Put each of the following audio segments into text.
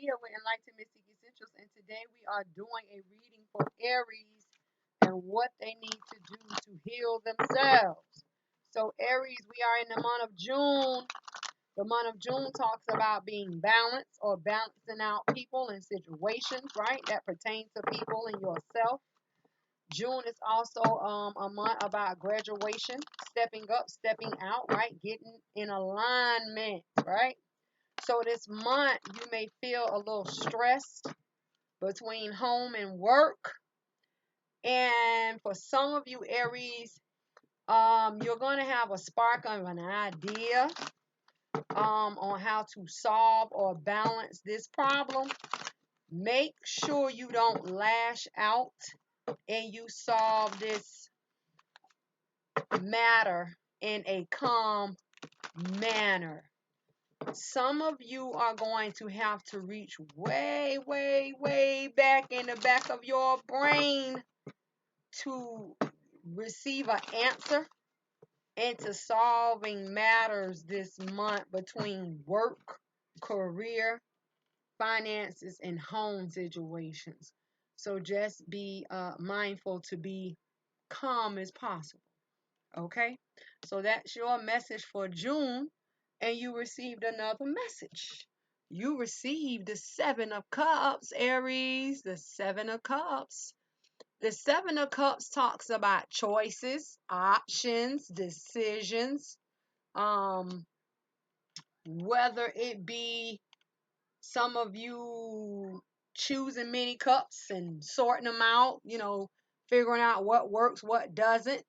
here with Enlightened Mystic Essentials, and today we are doing a reading for Aries and what they need to do to heal themselves. So, Aries, we are in the month of June. The month of June talks about being balanced or balancing out people and situations, right? That pertain to people and yourself. June is also a month about graduation, stepping up, stepping out, right? Getting in alignment, right? So this month you may feel a little stressed between home and work. And for some of you Aries, you're going to have a spark of an idea on how to solve or balance this problem. Make sure you don't lash out and you solve this matter in a calm manner. Some of you are going to have to reach way, way, way back in the back of your brain to receive an answer into solving matters this month between work, career, finances, and home situations. So just be mindful to be calm as possible. Okay? So that's your message for June. And you received another message. You received the Seven of Cups, Aries, the Seven of Cups. The Seven of Cups talks about choices, options, decisions, whether it be some of you choosing many cups and sorting them out, figuring out what works, what doesn't.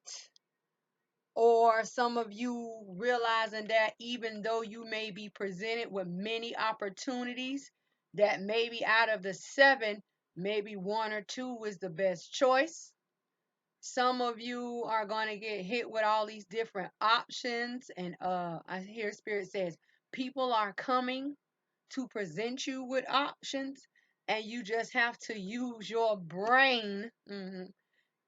Or some of you realizing that even though you may be presented with many opportunities, that maybe out of the seven, maybe one or two is the best choice. Some of you are going to get hit with all these different options. And I hear Spirit says, people are coming to present you with options. And you just have to use your brain.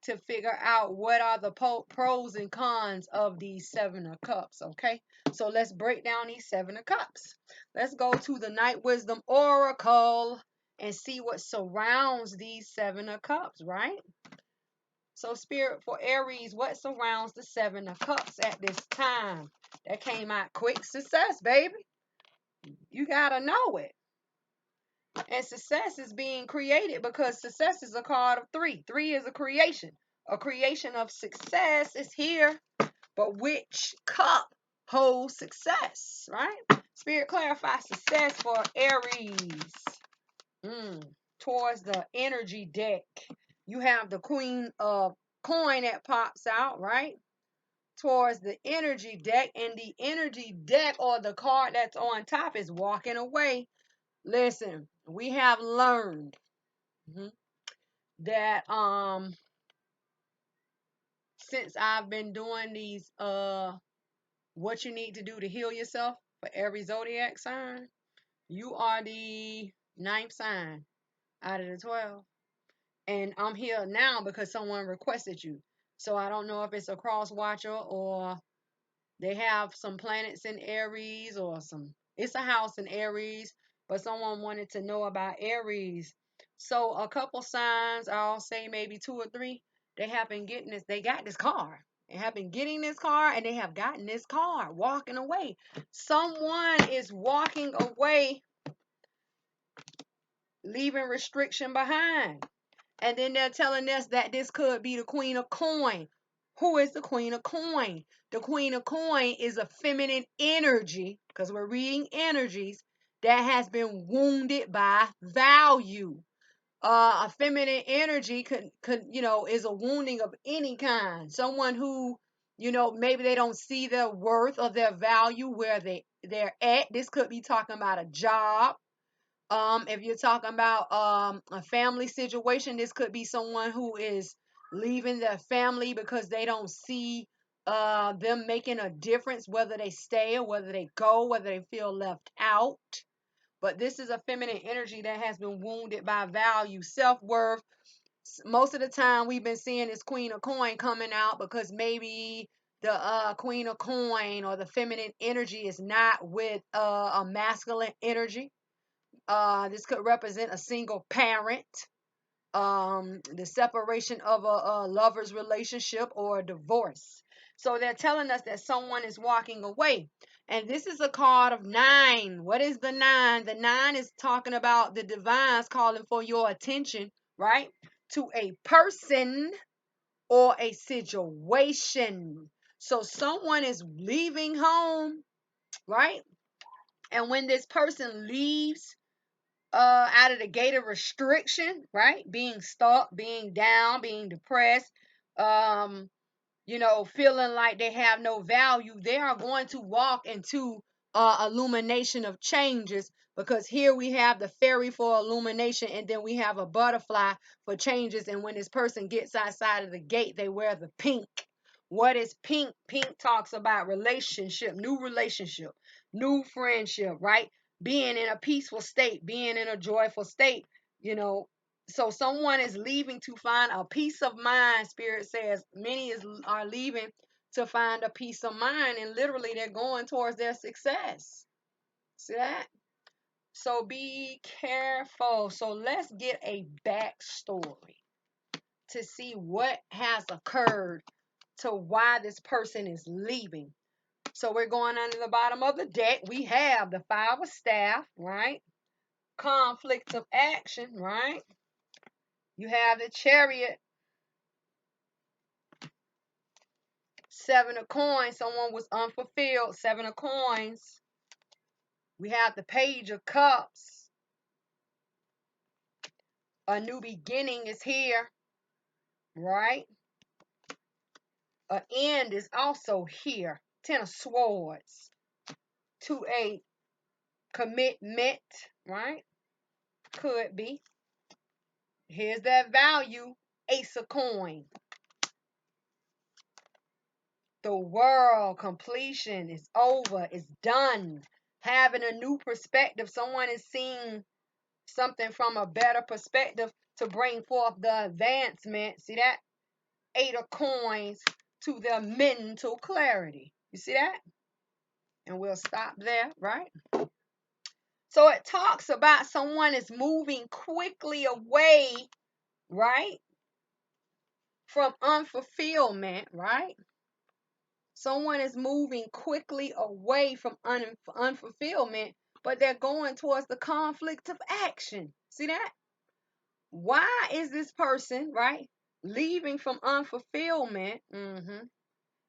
To figure out what are the pros and cons of these Seven of Cups, okay? So let's break down these Seven of Cups. Let's go to the Night Wisdom Oracle and see what surrounds these Seven of Cups, right? So Spirit for Aries, what surrounds the Seven of Cups at this time? That came out quick. Success, baby. You got to know it. And success is being created because success is a card of three. Three is a creation. A creation of success is here. But which cup holds success, right? Spirit clarify success for Aries. Towards the energy deck. You have the Queen of Coin that pops out, right? Towards the energy deck. And the energy deck or the card that's on top is walking away. Listen, we have learned that since I've been doing these what you need to do to heal yourself for every zodiac sign, you are the ninth sign out of the 12. And I'm here now because someone requested you. So I don't know if it's a cross watcher or they have some planets in Aries or it's a house in Aries, but someone wanted to know about Aries. So a couple signs, I'll say maybe two or three, they have been getting this, they got this car. They have been getting this car and they have gotten this car, walking away. Someone is walking away, leaving restriction behind. And then they're telling us that this could be the Queen of Coin. Who is the Queen of Coin? The Queen of Coin is a feminine energy, because we're reading energies, that has been wounded by value. A feminine energy could is a wounding of any kind. Someone who, maybe they don't see their worth or their value where they're at. This could be talking about a job. If you're talking about a family situation, this could be someone who is leaving their family because they don't see them making a difference, whether they stay or whether they go, whether they feel left out. But this is a feminine energy that has been wounded by value, self-worth. Most of the time we've been seeing this Queen of Coin coming out because maybe the Queen of Coin or the feminine energy is not with a masculine energy. This could represent a single parent, the separation of a lover's relationship, or a divorce. So they're telling us that someone is walking away. And this is a card of 9. What is the 9? The 9 is talking about the divines calling for your attention, right? To a person or a situation. So someone is leaving home, right? And when this person leaves, out of the gate of restriction, right? Being stuck, being down, being depressed, um, feeling like they have no value, they are going to walk into illumination of changes, because here we have the fairy for illumination, and then we have a butterfly for changes. And when this person gets outside of the gate, they wear the pink. What is pink? Pink talks about relationship, new friendship, right? Being in a peaceful state, being in a joyful state, you know, so someone is leaving to find a peace of mind. Spirit says many are leaving to find a peace of mind, and literally they're going towards their success. See that? So be careful. So let's get a backstory to see what has occurred to why this person is leaving. So we're going under the bottom of the deck. We have the 5 of staff, right? Conflict of action, right? You have the chariot. 7 of coins, someone was unfulfilled. 7 of coins. We have the page of cups. A new beginning is here, right? An end is also here. 10 of swords. To a commitment, right? Could be. Here's that value. Ace of coin. The world, completion is over. It's done. Having a new perspective. Someone is seeing something from a better perspective to bring forth the advancement. See that? 8 of coins to their mental clarity. You see that? And we'll stop there, right? So it talks about someone is moving quickly away, right? From unfulfillment, right? Someone is moving quickly away from unfulfillment, but they're going towards the conflict of action. See that? Why is this person, right, leaving from unfulfillment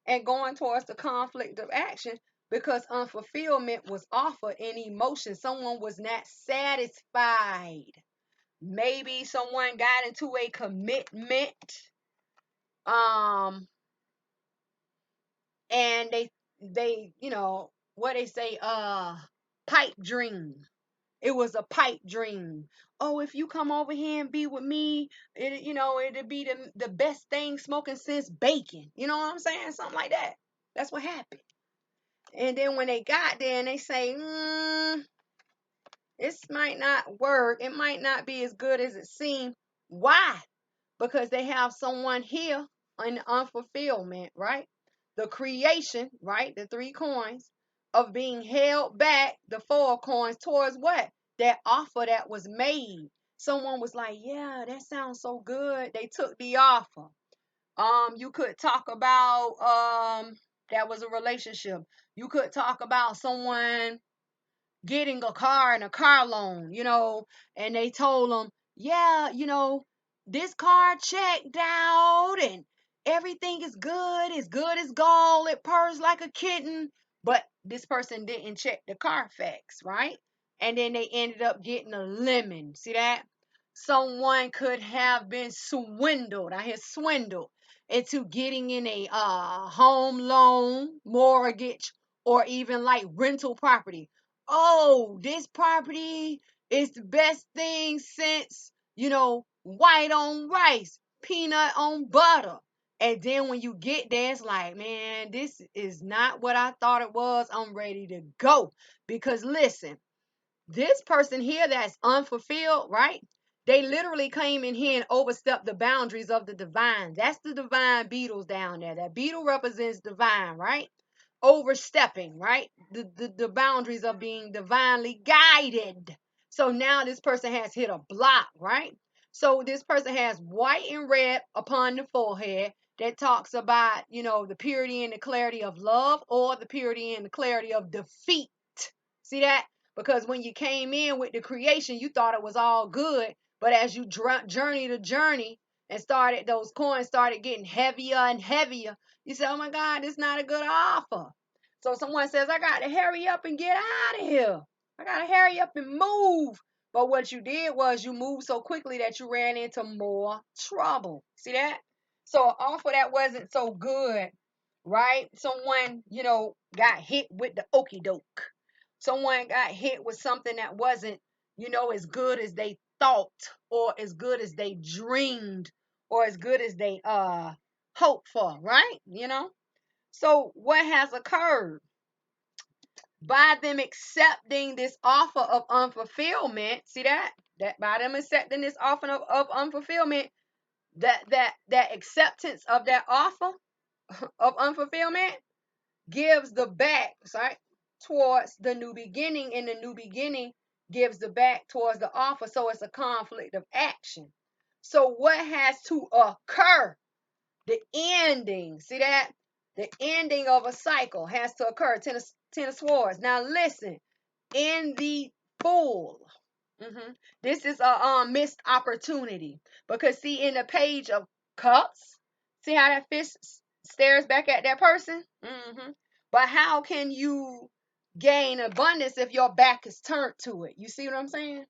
and going towards the conflict of action? Because unfulfillment was offered in emotion. Someone was not satisfied. Maybe someone got into a commitment, and they what they say, pipe dream. It was a pipe dream. Oh, if you come over here and be with me, it'd be the best thing smoking since bacon. You know what I'm saying? Something like that. That's what happened. And then when they got there and they say, this might not work. It might not be as good as it seemed. Why? Because they have someone here in unfulfillment, right? The creation, right? The 3 coins of being held back, the 4 coins towards what? That offer that was made. Someone was like, yeah, that sounds so good. They took the offer. You could talk about that was a relationship. You could talk about someone getting a car and a car loan, and they told them, yeah, this car checked out and everything is good as gold, it purrs like a kitten. But this person didn't check the Carfax, right? And then they ended up getting a lemon. See that? Someone could have been swindled. I hear swindled into getting in a home loan, mortgage, or even like rental property. Oh, this property is the best thing since, white on rice, peanut on butter. And then when you get there, it's like, man, this is not what I thought it was. I'm ready to go. Because listen, this person here that's unfulfilled, right? They literally came in here and overstepped the boundaries of the divine. That's the divine beetles down there. That beetle represents divine, right? Overstepping, right? The boundaries of being divinely guided. So now this person has hit a block, right? So this person has white and red upon the forehead that talks about, the purity and the clarity of love, or the purity and the clarity of defeat. See that? Because when you came in with the creation, you thought it was all good. But as you journey to journey and those coins started getting heavier and heavier, you said, oh my God, this is not a good offer. So someone says, I got to hurry up and get out of here. I got to hurry up and move. But what you did was you moved so quickly that you ran into more trouble. See that? So an offer that wasn't so good, right? Someone, got hit with the okie doke. Someone got hit with something that wasn't, as good as they thought, or as good as they dreamed, or as good as they hoped for, right? So what has occurred? By them accepting this offer of unfulfillment, see that? That by them accepting this offer of unfulfillment, that acceptance of that offer of unfulfillment gives the back, sorry, towards the new beginning, and the new beginning gives the back towards the offer. So it's a conflict of action. So what has to occur? The ending, see that? The ending of a cycle has to occur. Ten of Swords. Now listen, in the Fool. This is a missed opportunity, because see, in the Page of Cups, see how that fish stares back at that person. But how can you gain abundance if your back is turned to it? You see what I'm saying?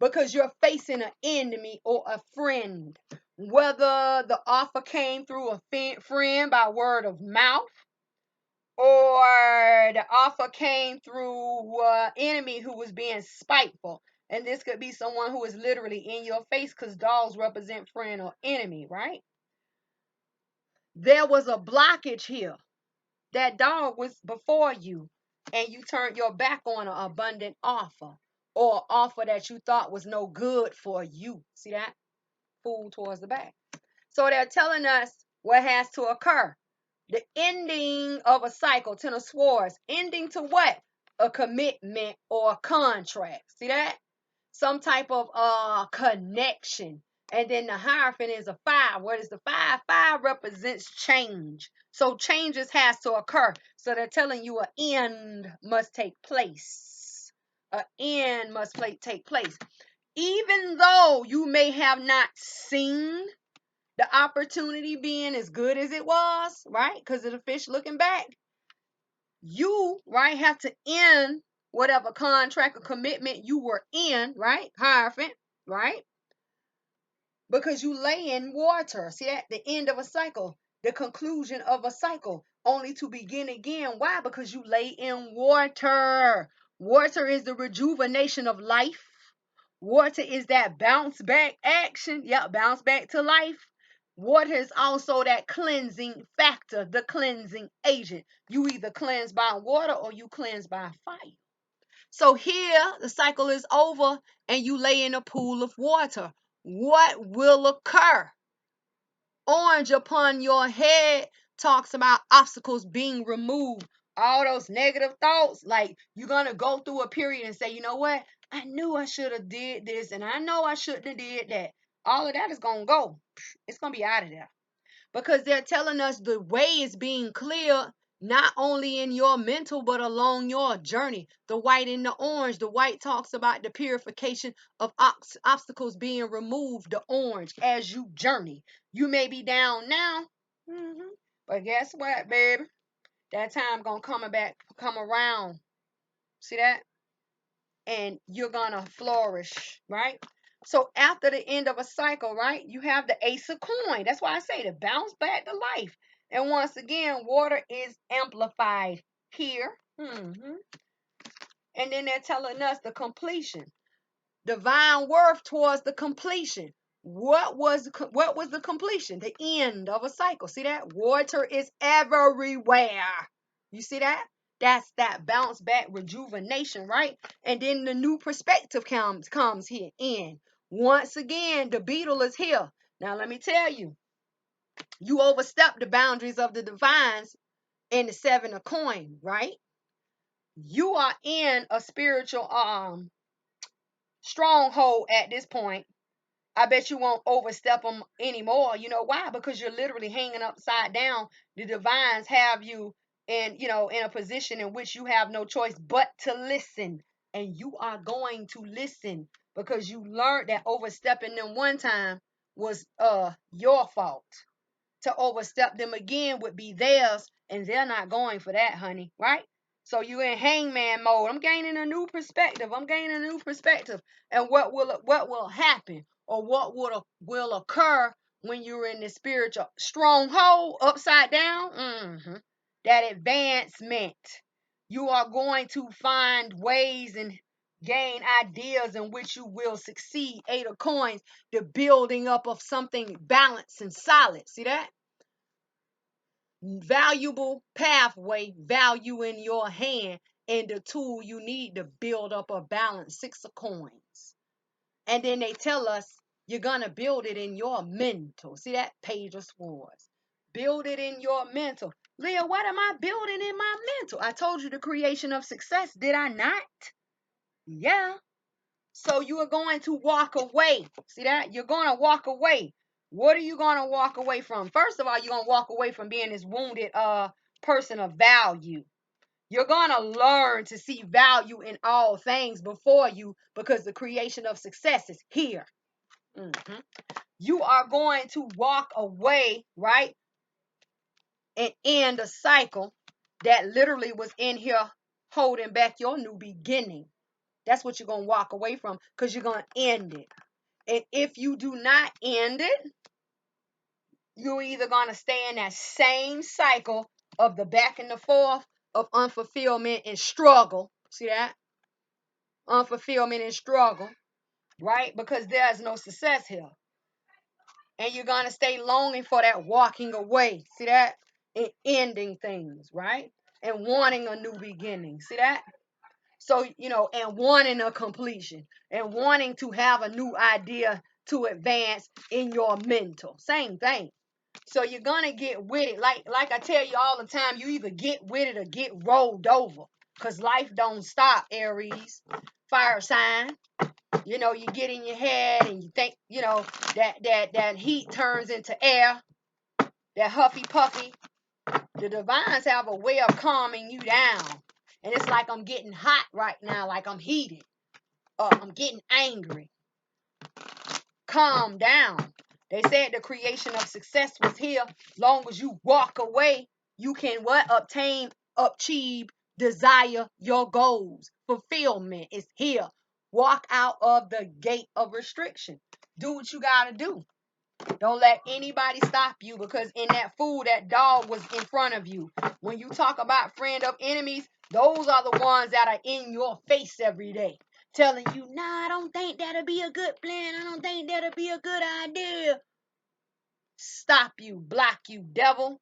Because you're facing an enemy or a friend, whether the offer came through a friend by word of mouth, or the offer came through an enemy who was being spiteful. And this could be someone who is literally in your face, because dogs represent friend or enemy, right? There was a blockage here. That dog was before you, and you turned your back on an abundant offer, or an offer that you thought was no good for you. See that? Fool towards the back. So they're telling us what has to occur. The ending of a cycle, Ten of Swords, ending to what? A commitment or a contract. See that? Some type of connection. And then the Hierophant is a 5. What is the 5? 5 represents change. So changes has to occur. So they're telling you an end must take place. An end must take place. Even though you may have not seen the opportunity being as good as it was, right? Because of the fish looking back, you, right, have to end whatever contract or commitment you were in, right? Hierophant, right? Because you lay in water. See, at the end of a cycle, the conclusion of a cycle, only to begin again. Why? Because you lay in water. Water is the rejuvenation of life. Water is that bounce back action. Yep, bounce back to life. Water is also that cleansing factor, the cleansing agent. You either cleanse by water or you cleanse by fire. So here the cycle is over and you lay in a pool of water. What will occur? Orange upon your head talks about obstacles being removed. All those negative thoughts, like you're going to go through a period and say, you know what? I knew I should have did this, and I know I shouldn't have did that. All of that is going to go. It's going to be out of there. Because they're telling us the way is being cleared, not only in your mental, but along your journey. The white and the orange. The white talks about the purification of obstacles being removed. The orange, as you journey. You may be down now, but guess what, baby? That time gonna come around. See that? And you're gonna flourish, right? So after the end of a cycle, right, you have the Ace of Coin. That's why I say to bounce back to life. And once again, water is amplified here. And then they're telling us the completion. Divine worth towards the completion. What was the completion? The end of a cycle. See that? Water is everywhere. You see that? That's that bounce back rejuvenation, right? And then the new perspective comes here in. Once again, the beetle is here. Now let me tell you, you overstep the boundaries of the divines in the 7 of coin, right? You are in a spiritual stronghold at this point. I bet you won't overstep them anymore. You know why? Because you're literally hanging upside down. The divines have you in a position in which you have no choice but to listen. And you are going to listen because you learned that overstepping them one time was your fault. To overstep them again would be theirs, and they're not going for that, honey, right? So you in hangman mode. I'm gaining a new perspective. I'm gaining a new perspective. And what will happen or what will occur when you're in the spiritual stronghold upside down? That advancement. You are going to find ways and gain ideas in which you will succeed. Eight of coins, the building up of something balanced and solid. See that? Valuable pathway, value in your hand, and the tool you need to build up a balance. Six of coins. And then they tell us you're going to build it in your mental. See that? Page of swords. Build it in your mental. Leah, what am I building in my mental? I told you the creation of success, did I not? Yeah. So you are going to walk away. See that? You're going to walk away. What are you going to walk away from? First of all, you're going to walk away from being this wounded person of value. You're going to learn to see value in all things before you because the creation of success is here. You are going to walk away, right? And end a cycle that literally was in here holding back your new beginning. That's what you're going to walk away from because you're going to end it. And if you do not end it, you're either going to stay in that same cycle of the back and the forth of unfulfillment and struggle. See that? Unfulfillment and struggle, right? Because there's no success here. And you're going to stay longing for that walking away. See that? And ending things, right? And wanting a new beginning. See that? So, and wanting a completion and wanting to have a new idea to advance in your mental. Same thing. So you're going to get with it. Like I tell you all the time, you either get with it or get rolled over because life don't stop, Aries. Fire sign. You get in your head and you think, that heat turns into air, that huffy puffy. The divines have a way of calming you down. And it's like I'm getting hot right now, like I'm heated. I'm getting angry. Calm down. They said the creation of success was here. Long as you walk away, you can what? Obtain, achieve, desire your goals. Fulfillment is here. Walk out of the gate of restriction. Do what you got to do. Don't let anybody stop you because in that food, that dog was in front of you. When you talk about friend of enemies, those are the ones that are in your face every day. Telling you, nah, I don't think that'll be a good plan. I don't think that'll be a good idea. Stop you, block you, devil.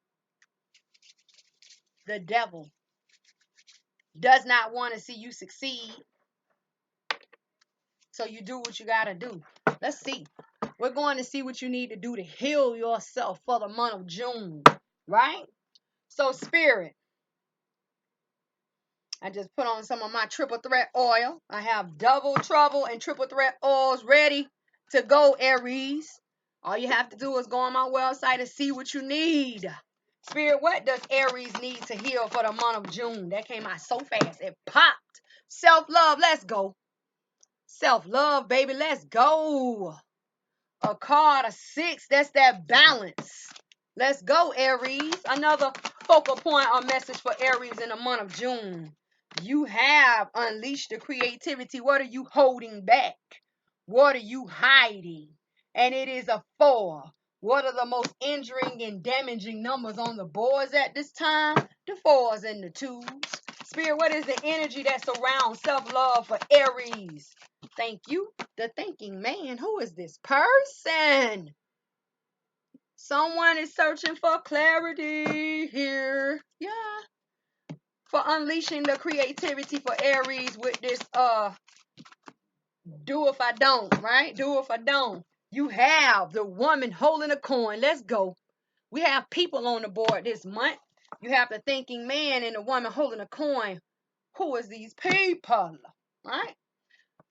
The devil does not want to see you succeed. So you do what you got to do. Let's see. We're going to see what you need to do to heal yourself for the month of June, right? So spirit, I just put on some of my triple threat oil. I have double trouble and triple threat oils ready to go, Aries. All you have to do is go on my website and see what you need. Spirit, what does Aries need to heal for the month of June? That came out so fast. It popped. Self-love, let's go. Self-love, baby, let's go. A card, a 6, that's that balance. Let's go, Aries. Another focal point or message for Aries in the month of June. You have unleashed the creativity. What are you holding back? What are you hiding? And it is a 4. What are the most injuring and damaging numbers on the boards at this time? The 4s and the 2s. Spirit, what is the energy that surrounds self-love for Aries? Thank you. The thinking man. Who is this person? Someone is searching for clarity here. Yeah. For unleashing the creativity for Aries with this do if I don't, right? Do if I don't. You have the woman holding a coin. Let's go. We have people on the board this month. You have the thinking man and the woman holding a coin. Who is these people? Right?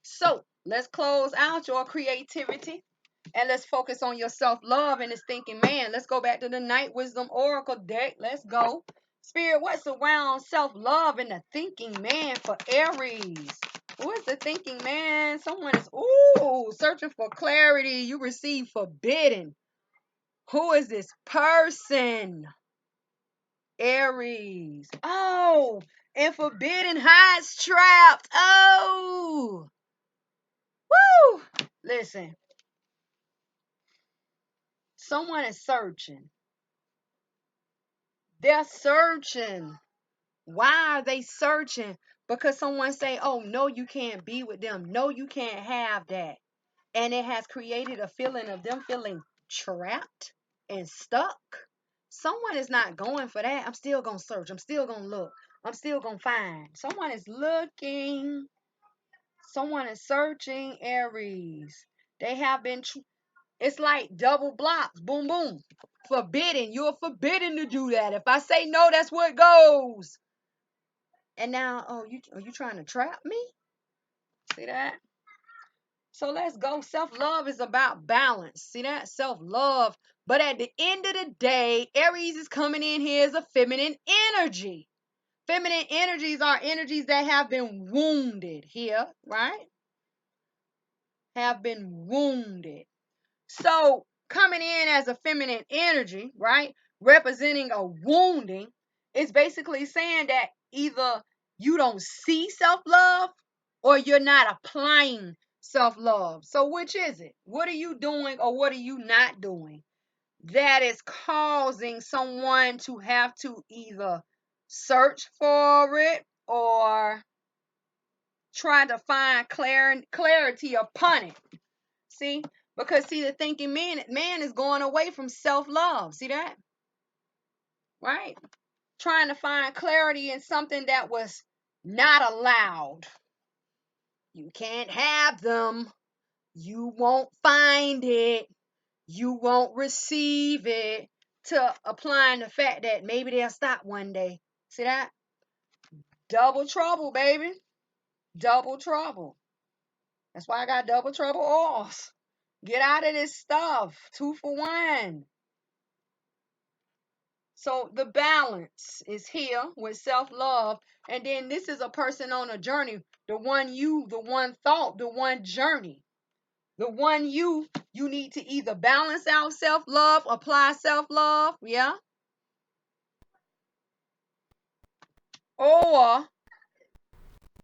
So Let's close out your creativity and let's focus on your self-love and this thinking man. Let's go back to the Night Wisdom Oracle deck. Let's go. Spirit, what's around self-love and the thinking man for Aries? Who is the thinking man? Someone is, searching for clarity. You receive forbidden. Who is this person? Aries. Oh, and forbidden hides trapped. Oh, woo. Listen, someone is searching. They're searching. Why are they searching? Because someone say, oh, no, you can't be with them. No, you can't have that. And it has created a feeling of them feeling trapped and stuck. Someone is not going for that. I'm still going to search. I'm still going to look. I'm still going to find. Someone is looking. Someone is searching, Aries. They have been, it's like double blocks. Boom, boom. Forbidden. You're forbidden to do that. If I say no, that's what goes. And now, oh, are you trying to trap me? See that? So let's go. Self-love is about balance. See that? Self-love. But at the end of the day, Aries is coming in here as a feminine energy. Feminine energies are energies that have been wounded here, right? Have been wounded. So coming in as a feminine energy, right? Representing a wounding, is basically saying that either you don't see self-love or you're not applying self-love. So which is it? What are you doing or what are you not doing that is causing someone to have to either search for it or try to find clarity upon it? See? Because see, the thinking man is going away from self-love. See that? Right? Trying to find clarity in something that was not allowed. You can't have them. You won't find it. You won't receive it. To applying the fact that maybe they'll stop one day. See that? Double trouble, baby. Double trouble. That's why I got double trouble off. Get out of this stuff. 2 for 1. So the balance is here with self-love. And then this is a person on a journey. The one thought, the one journey. The one you need to either balance out self-love, apply self-love, yeah? Or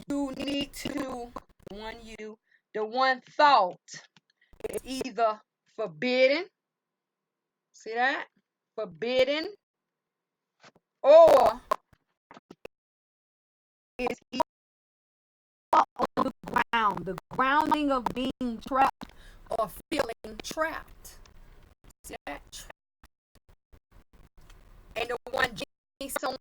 you need to, the one thought is either forbidden, see that? Forbidden, or is on the ground, the grounding of being trapped or feeling trapped. See that? And the one someone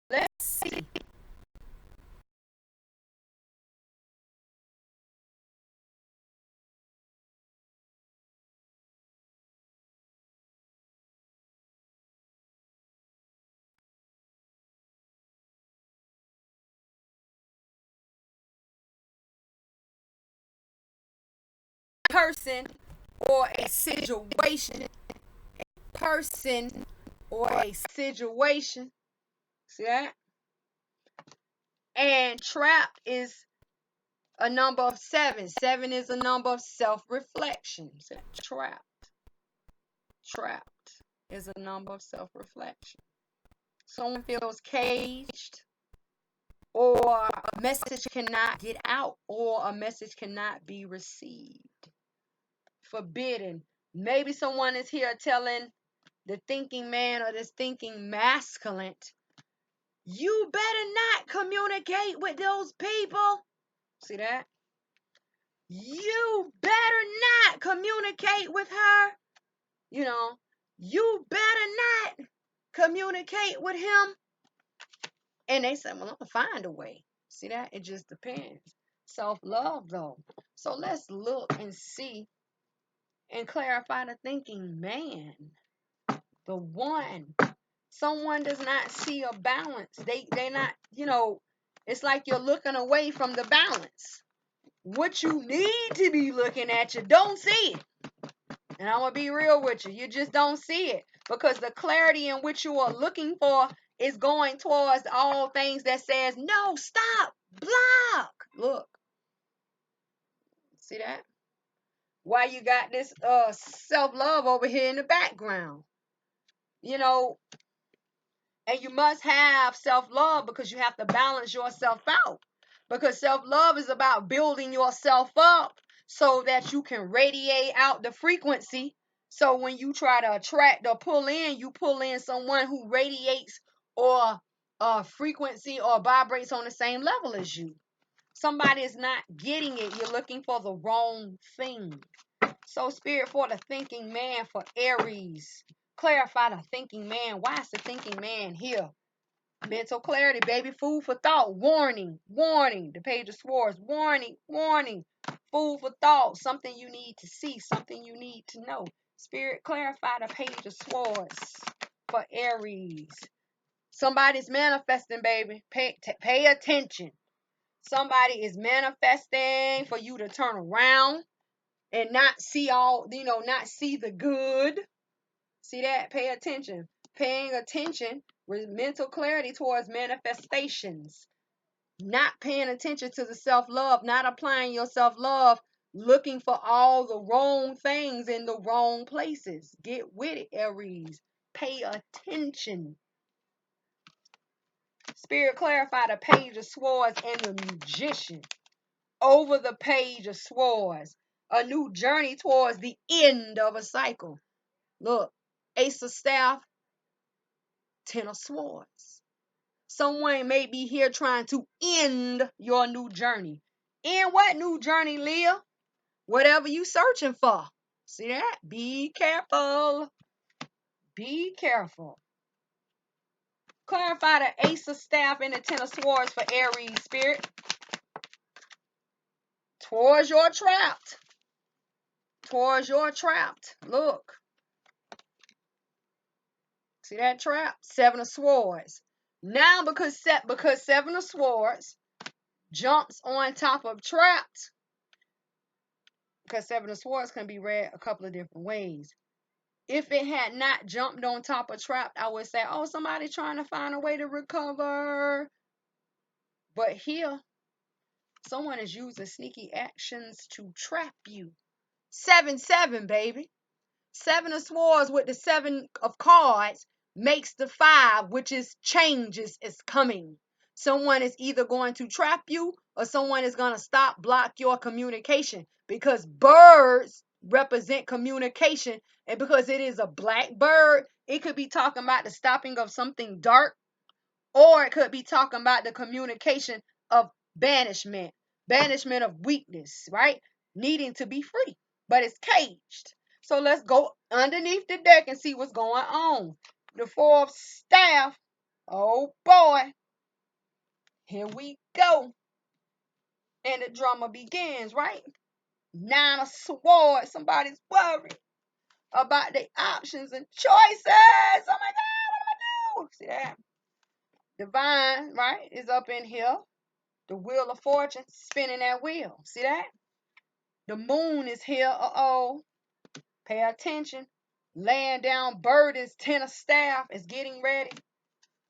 let's see. Person or a situation, person or a situation. See that? And trapped is a number of 7. 7 is a number of self-reflection. So trapped is a number of self-reflection. Someone feels caged, or a message cannot get out, or a message cannot be received. Forbidden. Maybe someone is here telling the thinking man or this thinking masculine, you better not communicate with those people. See that? You better not communicate with her. You know, you better not communicate with him. And they say, well, I'm going to find a way. See that? It just depends. Self-love, though. So let's look and see and clarify the thinking man. The one. Someone does not see a balance. They not, it's like you're looking away from the balance. What you need to be looking at, you don't see it. And I'm going to be real with you. You just don't see it. Because the clarity in which you are looking for is going towards all things that says, no, stop, block. Look. See that? Why you got this self-love over here in the background? And you must have self-love because you have to balance yourself out. Because self-love is about building yourself up so that you can radiate out the frequency. So when you try to attract or pull in, you pull in someone who radiates or frequency or vibrates on the same level as you. Somebody is not getting it. You're looking for the wrong thing. So spirit for the thinking man, for Aries. Clarify the thinking man. Why is the thinking man here? Mental clarity, baby. Food for thought. Warning, warning. The Page of Swords. Warning, warning. Food for thought. Something you need to see. Something you need to know. Spirit, clarify the Page of Swords for Aries. Somebody's manifesting, baby. Pay attention. Somebody is manifesting for you to turn around and not see not see the good. See that? Pay attention. Paying attention with mental clarity towards manifestations. Not paying attention to the self-love, not applying your self-love, looking for all the wrong things in the wrong places. Get with it, Aries. Pay attention. Spirit, clarify the Page of Swords and the Magician. Over the Page of Swords. A new journey towards the end of a cycle. Look, Ace of Staff, Ten of Swords. Someone may be here trying to end your new journey. End what new journey, Leah? Whatever you searching for. See that? Be careful. Be careful. Clarify the Ace of Staff and the Ten of Swords for Aries spirit. Towards your trapped. Towards your trapped. Look. See that trap? Seven of Swords. Now because Seven of Swords jumps on top of trapped, because Seven of Swords can be read a couple of different ways. If it had not jumped on top of trapped, I would say, oh, somebody trying to find a way to recover. But here, someone is using sneaky actions to trap you. 7-7, baby. Seven of Swords with the Seven of Cards makes the 5, which is changes is coming. Someone is either going to trap you or someone is going to block your communication, because birds represent communication. And because it is a black bird, it could be talking about the stopping of something dark, or it could be talking about the communication of banishment of weakness, right? Needing to be free, but it's caged. So let's go underneath the deck and see what's going on. The Four of Staff. Oh boy. Here we go. And the drama begins, right? Nine of Swords. Somebody's worried about their options and choices. Oh my God, what am I doing? See that? Divine, right, is up in here. The Wheel of Fortune spinning that wheel. See that? The moon is here. Uh-oh. Pay attention. Laying down burdens. Ten of Staff is getting ready.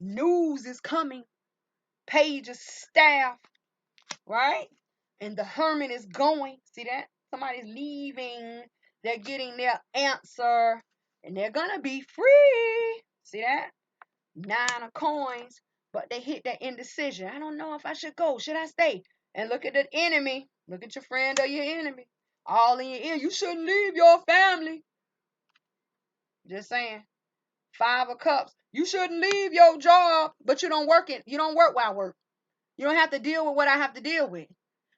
News is coming. Page of Staff. Right? And the Hermit is going. See that? Somebody's leaving. They're getting their answer. And they're going to be free. See that? Nine of Coins. But they hit that indecision. I don't know if I should go. Should I stay? And look at the enemy. Look at your friend or your enemy. All in your ear. You shouldn't leave your family. Just saying. Five of Cups. You shouldn't leave your job, but you don't work it. You don't work where I work. You don't have to deal with what I have to deal with.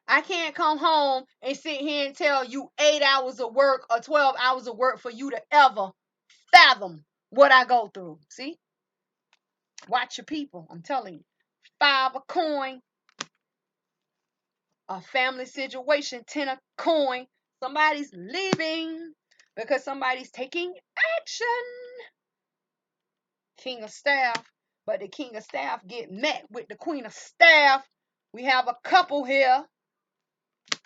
I can't come home and sit here and tell you 8 hours of work or 12 hours of work for you to ever fathom what I go through. See? Watch your people. I'm telling you. Five of Coin. A family situation. Ten of Coin. Somebody's leaving. because somebody's taking action. King of Staff, but the King of Staff get met with the Queen of Staff. We have a couple here,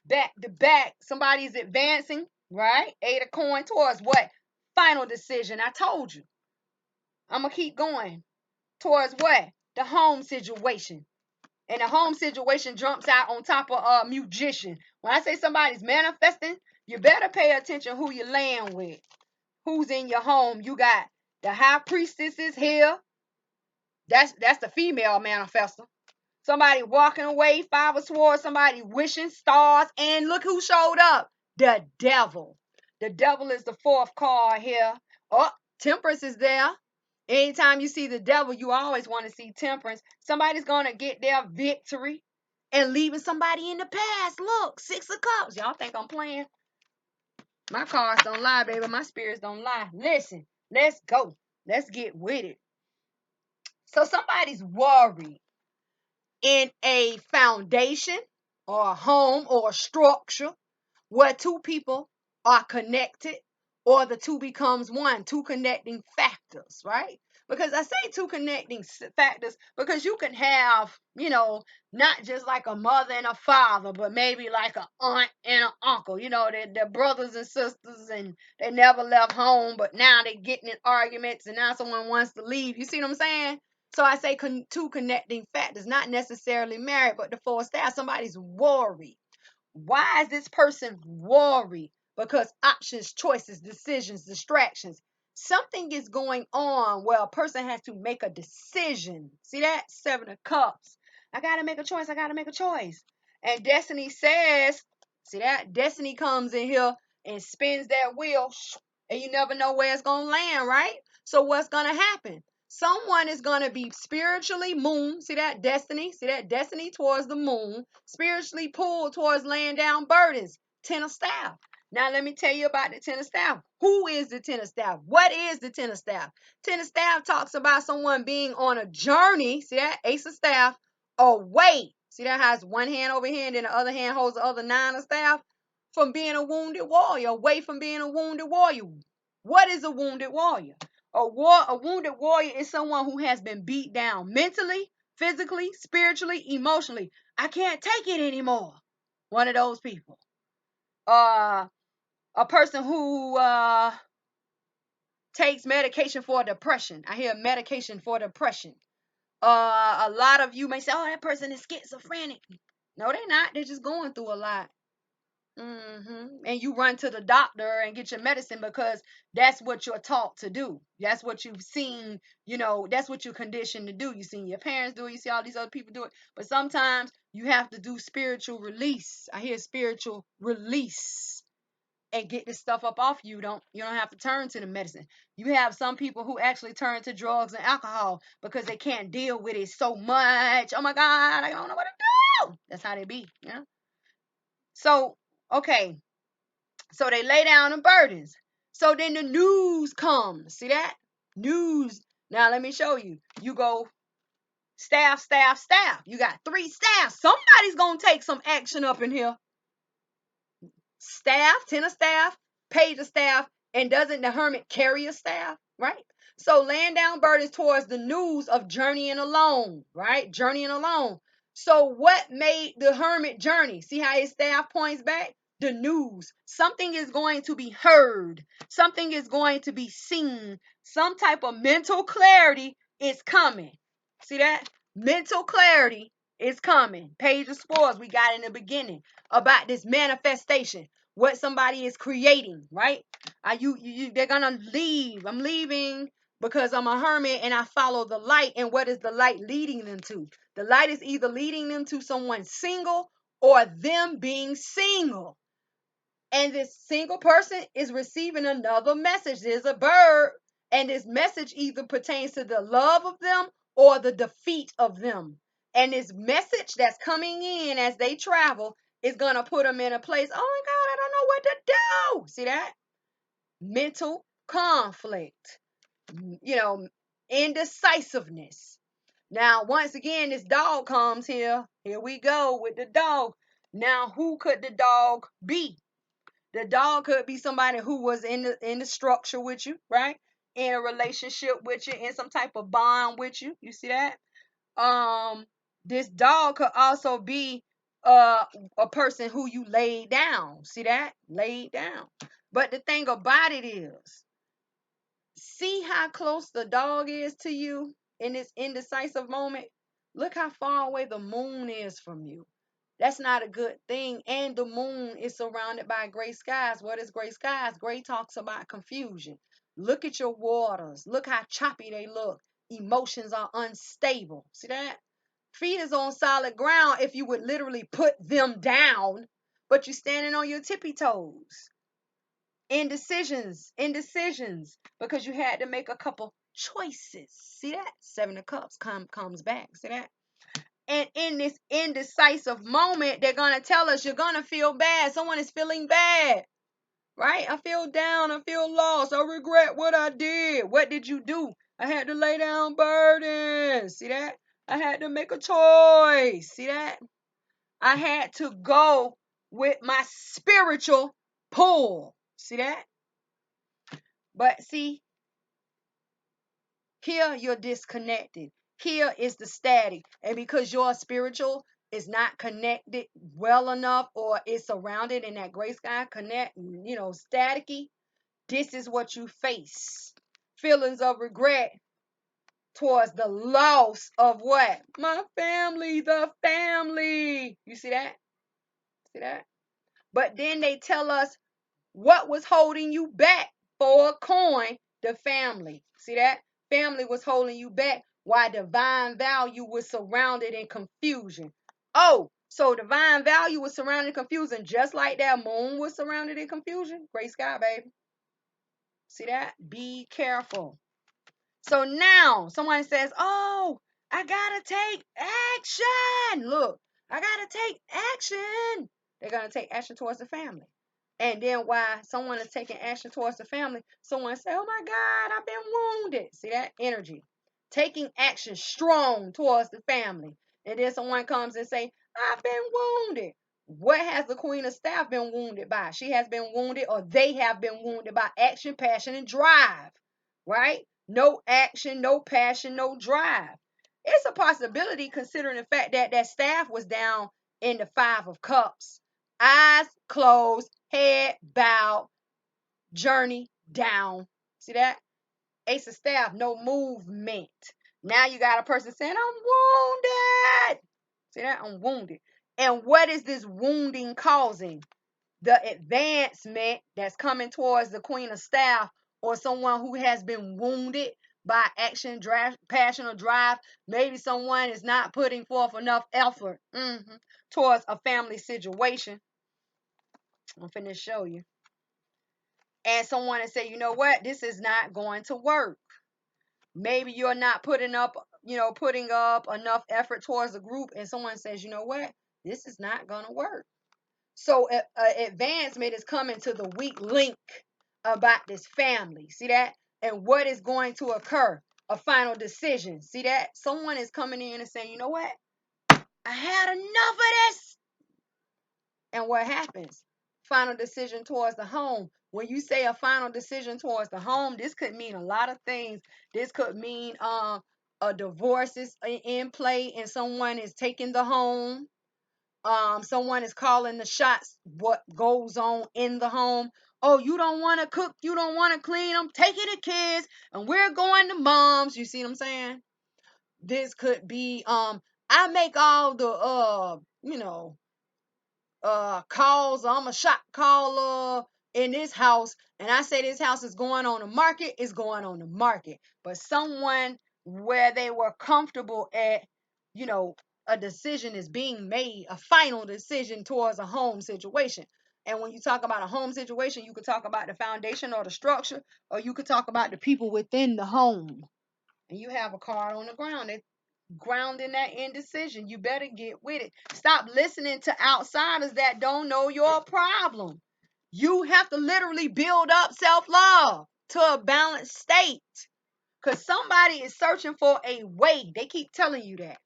back to back. Somebody's advancing, right? 8 of coin towards what? Final decision. I told you. I'm going to keep going. Towards what? The home situation. And the home situation jumps out on top of a musician. When I say somebody's manifesting, you better pay attention who you land with. Who's in your home. You got the high priestess is here. That's the female manifester. Somebody walking away, 5 of swords, somebody wishing stars, and look who showed up. The devil. The devil is the 4th card here. Oh, temperance is there. Anytime you see the devil, you always want to see temperance. Somebody's going to get their victory and leaving somebody in the past. Look, 6 of cups. Y'all think I'm playing? My cards don't lie, baby. My spirits don't lie. Listen, let's go. Let's get with it. So somebody's worried in a foundation or a home or a structure where 2 people are connected, or the 2 becomes 1, 2 connecting factors, right? Because I say 2 connecting factors because you can have, not just like a mother and a father, but maybe like an aunt and an uncle. They're brothers and sisters, and they never left home, but now they're getting in arguments, and now someone wants to leave. You see what I'm saying? So I say 2 connecting factors, not necessarily married, but the 4 staff. Somebody's worried. Why is this person worried? Because options, choices, decisions, distractions. Something is going on where a person has to make a decision. See that? 7 of cups. I got to make a choice. I got to make a choice. And destiny says, see that? Destiny comes in here and spins that wheel, and you never know where it's going to land, right? So what's going to happen? Someone is going to be spiritually moon. See that? Destiny. See that? Destiny towards the moon. Spiritually pulled towards laying down burdens. 10 of staff. Now let me tell you about the 10 of staff. Who is the 10 of staff? What is the 10 of staff? 10 of staff talks about someone being on a journey. See that? Ace of staff. Away. See that? Has one hand over here and then the other hand holds the other 9 of staff. From being a wounded warrior. Away from being a wounded warrior. What is a wounded warrior? A wounded warrior is someone who has been beat down mentally, physically, spiritually, emotionally. I can't take it anymore. One of those people. A person who takes medication for depression. I hear medication for depression. A lot of you may say, oh, that person is schizophrenic. No, they're not. They're just going through a lot. And you run to the doctor and get your medicine because that's what you're taught to do. That's what you've seen, that's what you're conditioned to do. You've seen your parents do it, you see all these other people do it. But sometimes you have to do spiritual release. I hear spiritual release and get this stuff up off you. You don't have to turn to the medicine. You have some people who actually turn to drugs and alcohol because they can't deal with it so much. Oh my God, I don't know what to do. That's how they be, So, okay. So they lay down the burdens. So then the news comes. See that? News. Now let me show you. You go staff, staff, staff. You got 3 staffs. Somebody's going to take some action up in here. Staff, 10 of staff, page of staff, and doesn't the hermit carry a staff, right? So laying down burdens towards the news of journeying alone, right? Journeying alone. So what made the hermit journey? See how his staff points back? The news. Something is going to be heard. Something is going to be seen. Some type of mental clarity is coming. See that? Mental clarity is coming. Page of swords we got in the beginning about this manifestation. What somebody is creating, right? They're gonna leave. I'm leaving because I'm a hermit and I follow the light. And what is the light leading them to? The light is either leading them to someone single or them being single. And this single person is receiving another message. There's a bird, and this message either pertains to the love of them or the defeat of them. And this message that's coming in as they travel is going to put them in a place, oh my God, I don't know what to do. See that? Mental conflict, indecisiveness. Now, once again, this dog comes here. Here we go with the dog. Now, who could the dog be? The dog could be somebody who was in the structure with you, right? In a relationship with you, in some type of bond with you. You see that? This dog could also be a person who you laid down. See that? Laid down. But the thing about it is, see how close the dog is to you in this indecisive moment? Look how far away the moon is from you. That's not a good thing. And the moon is surrounded by gray skies. What is gray skies? Gray talks about confusion. Look at your waters. Look how choppy they look. Emotions are unstable. See that? Feet is on solid ground if you would literally put them down, but you're standing on your tippy toes. Indecisions, because you had to make a couple choices. See that? Seven of Cups comes back. See that? And in this indecisive moment, they're going to tell us you're going to feel bad. Someone is feeling bad, right? I feel down. I feel lost. I regret what I did. What did you do? I had to lay down burdens. See that? I had to make a choice. See that? I had to go with my spiritual pull. See that? But see, here you're disconnected. Here is the static. And because your spiritual is not connected well enough, or is surrounded in that gray sky, staticky, this is what you face. Feelings of regret towards the loss of what? My family, the family. You see that? See that? But then they tell us what was holding you back for a coin? The family. See that? Family was holding you back while divine value was surrounded in confusion. Oh, so divine value was surrounded in confusion, just like that moon was surrounded in confusion. Gray sky, baby. See that? Be careful. So now someone says, oh, I gotta take action. Look, I gotta take action. They're gonna take action towards the family. And then while someone is taking action towards the family, someone say, oh my God, I've been wounded. See that energy? Taking action strong towards the family. And then someone comes and say, I've been wounded. What has the Queen of Staff been wounded by? She has been wounded, or they have been wounded by action, passion, and drive. Right? No action, no passion, no drive. It's a possibility, considering the fact that that staff was down in the Five of Cups. Eyes closed, head bowed, journey down. See that? Ace of Staff, no movement. Now you got a person saying, I'm wounded. See that? I'm wounded. And what is this wounding causing? The advancement that's coming towards the Queen of Staff, or someone who has been wounded by action, drive, passion, or drive. Maybe someone is not putting forth enough effort towards a family situation. I'm finna show you. And someone is say, you know what, this is not going to work. Maybe you're not putting up enough effort towards the group, and someone says, you know what, this is not gonna work. So advancement is coming to the weak link about this family. See that? And what is going to occur? A final decision. See that? Someone is coming in and saying, you know what, I had enough of this. And what happens? Final decision towards the home. When you say a final decision towards the home, this could mean a lot of things. This could mean a divorce is in play and someone is taking the home. Someone is calling the shots what goes on in the home. Oh, you don't want to cook, you don't want to clean, I'm taking the kids and we're going to mom's. You see what I'm saying? This could be I make all the calls. I'm a shot caller in this house, and I say this house is going on the market, is going on the market. But someone where they were comfortable at, a decision is being made, a final decision towards a home situation. And when you talk about a home situation, you could talk about the foundation or the structure, or you could talk about the people within the home. And you have a card on the ground that grounding that indecision. You better get with it. Stop listening to outsiders that don't know your problem. You have to literally build up self-love to a balanced state, because somebody is searching for a way. They keep telling you that,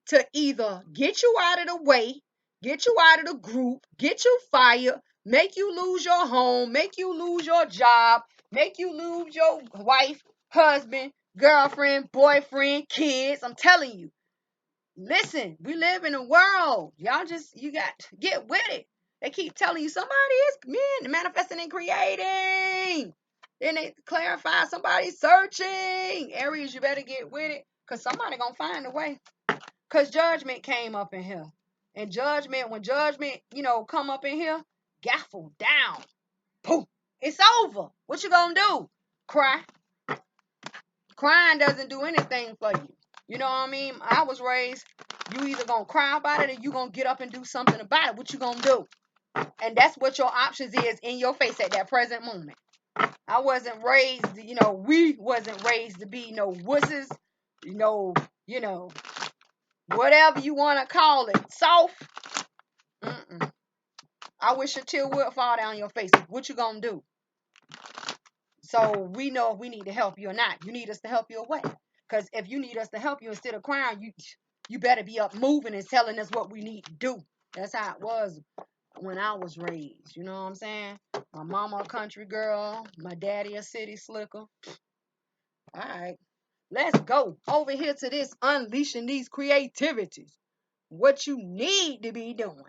to either get you out of the way, get you out of the group, get you fired, make you lose your home, make you lose your job, make you lose your wife, husband, girlfriend, boyfriend, kids. I'm telling you. Listen, we live in a world. Y'all just, you got to get with it. They keep telling you somebody is manifesting and creating. Then they clarify somebody's searching. Aries, you better get with it, because somebody going to find a way. Because judgment came up in here. And judgment, when judgment, come up in here, gaffle down. Poof. It's over. What you going to do? Cry. Crying doesn't do anything for you. You know what I mean? I was raised, you either going to cry about it or you going to get up and do something about it. What you going to do? And that's what your options is in your face at that present moment. I wasn't raised, we wasn't raised to be no wusses, whatever you want to call it, soft. I wish a tear would fall down your face. What you gonna do? So we know if we need to help you or not. You need us to help you or what? Because if you need us to help you instead of crying, you better be up moving and telling us what we need to do. That's how it was when I was raised. You know what I'm saying? My mama a country girl, my daddy a city slicker. All right, let's go over here to this unleashing these creativities. What you need to be doing.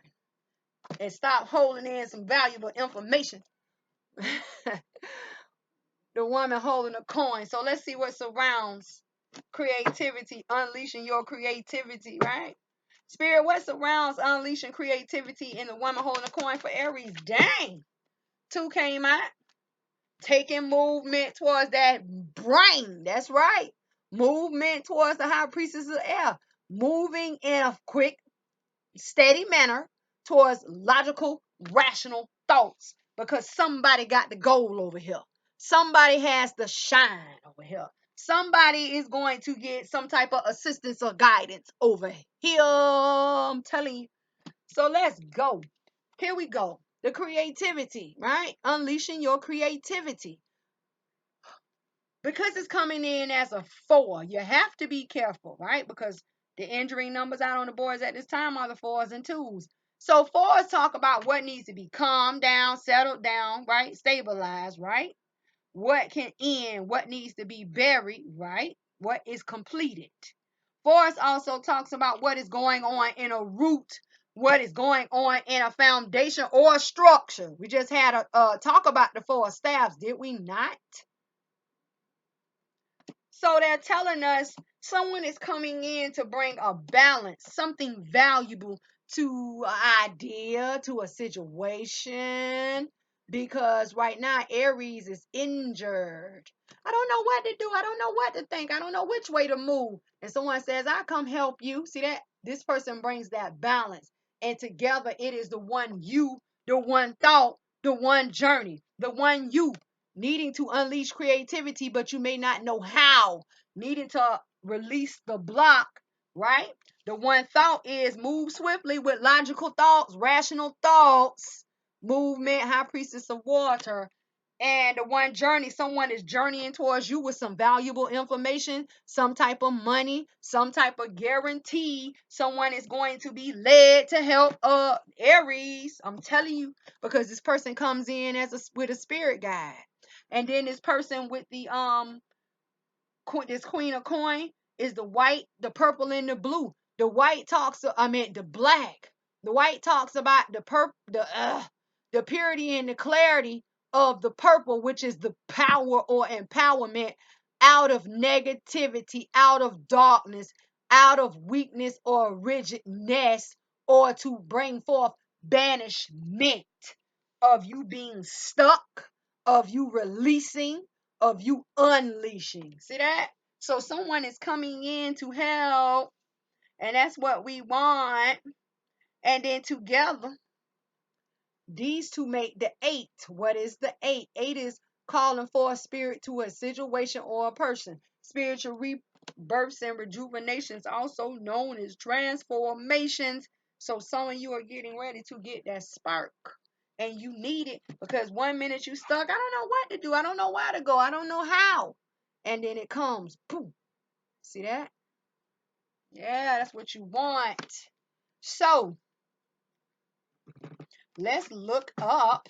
And stop holding in some valuable information. The woman holding a coin. So let's see what surrounds creativity, unleashing your creativity, right? Spirit, what surrounds unleashing creativity in the woman holding a coin for Aries? Dang. 2 came out. Taking movement towards that brain. That's right. Movement towards the high priestess of air. Moving in a quick, steady manner towards logical, rational thoughts, because somebody got the goal over here. Somebody has the shine over here. Somebody is going to get some type of assistance or guidance over here. I'm telling you. So let's go. Here we go. The creativity, right? Unleashing your creativity. Because it's coming in as a 4, you have to be careful, right? Because the injury numbers out on the boards at this time are the 4s and 2s. So 4s talk about what needs to be calmed down, settled down, right? Stabilized, right? What can end, what needs to be buried, right? What is completed. 4s also talks about what is going on in a root, what is going on in a foundation or a structure. We just had a talk about the 4 staffs, did we not? So they're telling us someone is coming in to bring a balance, something valuable to an idea, to a situation. Because right now, Aries is injured. I don't know what to do. I don't know what to think. I don't know which way to move. And someone says, I come help you. See that? This person brings that balance. And together, it is the one you, the one thought, the one journey, the one you needing to unleash creativity, but you may not know how, needing to release the block, right? The one thought is move swiftly with logical thoughts, rational thoughts, movement, high priestess of water. And the one journey, someone is journeying towards you with some valuable information, some type of money, some type of guarantee. Someone is going to be led to help Aries. I'm telling you, because this person comes in with a spirit guide. And then this person with the this queen of coin is the white, the purple, and the blue. The white talks, the black. The white talks about the purity and the clarity of the purple, which is the power or empowerment out of negativity, out of darkness, out of weakness or rigidness, or to bring forth banishment of you being stuck, of you releasing, of you unleashing. See that? So someone is coming in to help, and that's what we want. And then together, these two make the 8. What is the 8? 8 is calling for a spirit to a situation or a person. Spiritual rebirths and rejuvenations, also known as transformations. So some of you are getting ready to get that spark. And you need it, because one minute you stuck. I don't know what to do. I don't know where to go. I don't know how. And then it comes. Boom. See that? Yeah, that's what you want. So Let's look up.